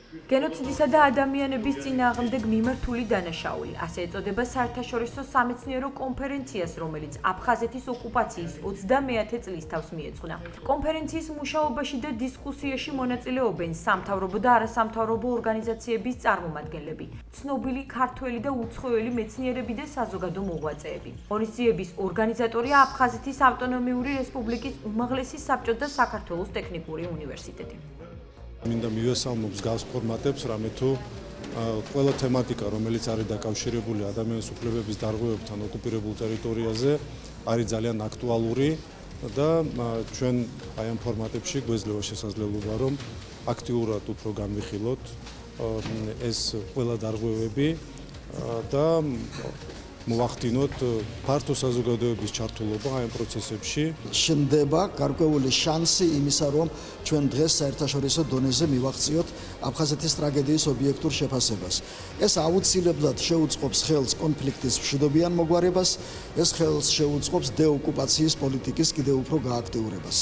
გენოციდისა და ადამიანების წინააღმდეგ მიმართული დანაშაული, ასე ეწოდება საერთაშორისო სამეცნიერო კონფერენციას, რომელიც აფხაზეთის ოკუპაციის 30-ე წლის თავს მიეძღვნა. კონფერენციის მუშაობაში და დისკუსიაში მონაწილეობენ სამთავრობო და არასამთავრობო ორგანიზაციების წარმომადგენლები, ცნობილი ქართველი და უცხოელი მეცნიერები და საზოგადო მოღვაწეები. ღონისძიების ორგანიზატორია აფხაზეთის ავტონომიური რესპუბლიკის უმაღლესი საბჭო და საქართველოს ტექნიკური უნივერსიტეტი. მინდა მივესალმოს გავს ფორმატებს, რამე თუ ყველა თემატიკა, რომელიც არის დაკავშირებული ადამიანის უფლებების დარღვევებთან ოკუპირებულ ტერიტორიაზე, არის ძალიან აქტუალური და ჩვენ აი ამ ფორმატებში გვეძლევა შესაძლებლობა, რომ აქტიურად უფრო განვიხილოთ ეს ყველა დარღვევები და მოვახდინოთ ფართო საზოგადოების ჩართულობა ამ პროცესებში. შენდება გარკვეული შანსი იმისა, რომ ჩვენ დღეს საერთაშორისო დონეზე მივახციოთ აფხაზეთის ტრაგედიის ობიექტურ შეფასებას. ეს აუცილებლად შეუწყობს ხელს კონფლიქტის მშვიდობიან მოგვარებას, ეს ხელს შეუწყობს დეოკუპაციის პოლიტიკის კიდევ უფრო გააქტიურებას.